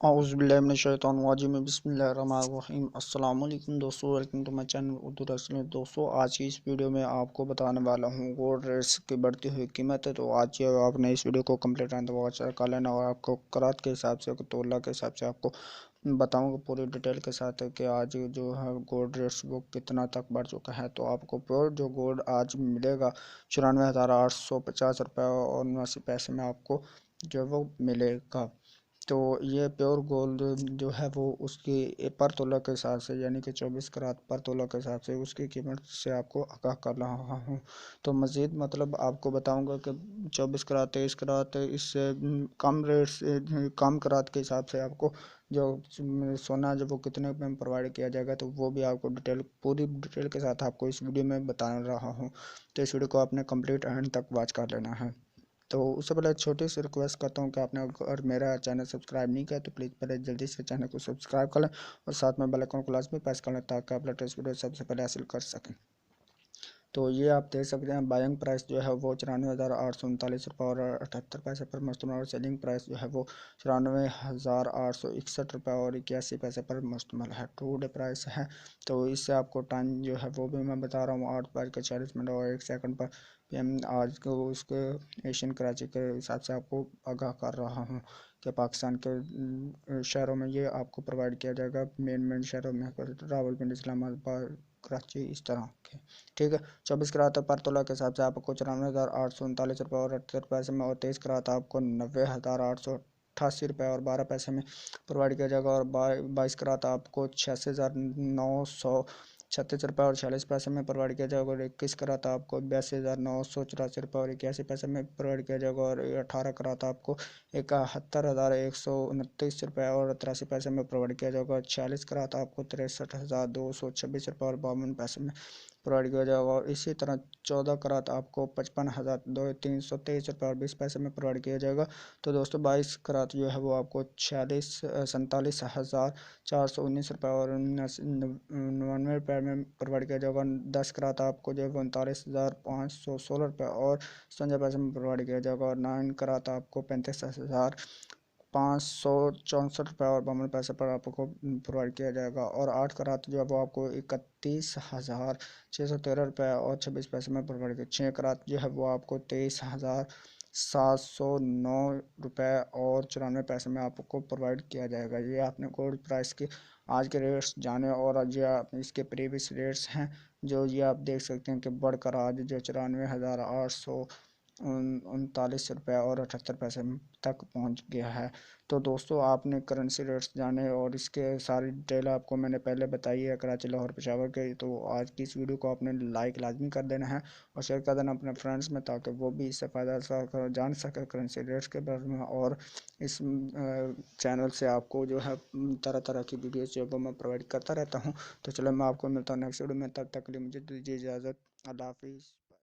औज़ुबिल्लाहि बिस्मिल्लाहिर्रहमानिर्रहीम। अस्सलाम वालेकुम दोस्तों, welcome to my channel Urdu Rasm. दोस्तों, आज की इस वीडियो में आपको बताने वाला हूँ गोल्ड रेट्स की बढ़ती हुई कीमत है। तो आज आपने इस वीडियो को कंप्लीट रहने वॉच कर लेना और आपको करात के हिसाब से, तोला के हिसाब से आपको बताऊंगा पूरी डिटेल के साथ कि आज जो है गोल्ड रेट्स वो कितना तक बढ़ चुका है। तो आपको प्योर जो गोल्ड आज मिलेगा 94,850 रुपये और 79 पैसे में आपको जो वो मिलेगा। तो ये प्योर गोल्ड जो है वो उसकी पर तोला के हिसाब से, यानी कि 24 करात पर तोला के हिसाब से उसकी कीमत से आपको आगाह कर रहा हूँ। तो मज़ीद मतलब आपको बताऊंगा कि 24 करात 23 करात इससे कम रेट से, कम करात के हिसाब से आपको जो सोना जो वो कितने में प्रोवाइड किया जाएगा, तो वो भी आपको डिटेल, पूरी डिटेल के साथ आपको इस वीडियो में बता रहा हूँ। तो इस वीडियो को आपने कंप्लीट एंड तक वॉच कर लेना है। तो उससे पहले छोटी सी रिक्वेस्ट करता हूँ कि आपने अगर मेरा चैनल सब्सक्राइब नहीं किया तो प्लीज़ पहले जल्दी से चैनल को सब्सक्राइब कर लें और साथ में बेल आइकन को लाजमी प्रेस कर लें ताकि आप लेटेस्ट वीडियो सबसे पहले हासिल कर सकें। तो ये आप देख सकते हैं बाइंग प्राइस जो है वो 94,839 रुपये और 78 पैसे पर मुश्तमिल और सेलिंग प्राइस जो है वो 94,861 रुपये और 81 पैसे पर मुश्तमिल है। टू डे प्राइस है। तो इससे आपको टाइम जो है वो भी मैं बता रहा हूँ 8:40 और 1 सेकंड पर PM आज को उसके एशियन कराची के हिसाब से आपको आगाह कर रहा हूँ कि पाकिस्तान के शहरों में ये आपको प्रोवाइड किया जाएगा। मेन शहरों में रावलपिंडी, इस्लामाबाद, कराची, इस तरह के। ठीक है। 24 करात पर तोला के हिसाब से आपको 94,839 रुपये और 78 पैसे में और 23 करात आपको 90,888 रुपये और 12 पैसे में प्रोवाइड किया जाएगा और 22 करात आपको 86,936 रुपये और 46 पैसे में प्रोवाइड किया जाएगा और 21 करात आपको 82,984 रुपये और 81 पैसे में प्रोवाइड किया जाएगा और 18 करात आपको 71,129 रुपये और 83 पैसे में प्रोवाइड किया जाएगा और 46 करात आपको 63,226 रुपये और 52 पैसे में प्रोवाइड किया जाएगा और इसी तरह 14 करात आपको 55,323 रुपये और 20 पैसे में प्रोवाइड किया जाएगा। तो दोस्तों 22 करात जो है वो आपको 47,419 रुपये और 99 रुपये में प्रोवाइड किया जाएगा। 10 करात आपको जो है 39,516 रुपये और 57 पैसे में प्रोवाइड किया जाएगा और 9 करात आपको 35,564 रुपये और 52 पैसे पर आपको प्रोवाइड किया जाएगा और 8 करात जो है वो आपको 31,613 रुपये और 26 पैसे में प्रोवाइड किया। 6 करात जो है वो आपको 23,709 रुपये और 94 पैसे में आपको प्रोवाइड किया जाएगा। ये आपने गोल्ड प्राइस के आज के रेट्स जाने और आज आप इसके प्रीवियस रेट्स हैं जो ये आप देख सकते हैं कि बढ़कर आज जो 94,839 रुपये और 78 पैसे तक पहुंच गया है। तो दोस्तों, आपने करेंसी रेट्स जाने और इसके सारी डिटेल आपको मैंने पहले बताई है कराची, लाहौर, पेशावर के। तो आज की इस वीडियो को आपने लाइक लाजमी कर देना है और शेयर कर देना अपने फ्रेंड्स में ताकि वो भी इससे फ़ायदा जान सके करेंसी रेट्स के बारे में। और इस चैनल से आपको जो है तरह तरह की वीडियोज़ जो है वो मैं प्रोवाइड करता रहता हूँ। तो चलो मैं आपको मिलता हूँ नेक्स्ट वीडियो में, तब तक के लिए मुझे दीजिए इजाज़त। अल्लाह हाफिज़।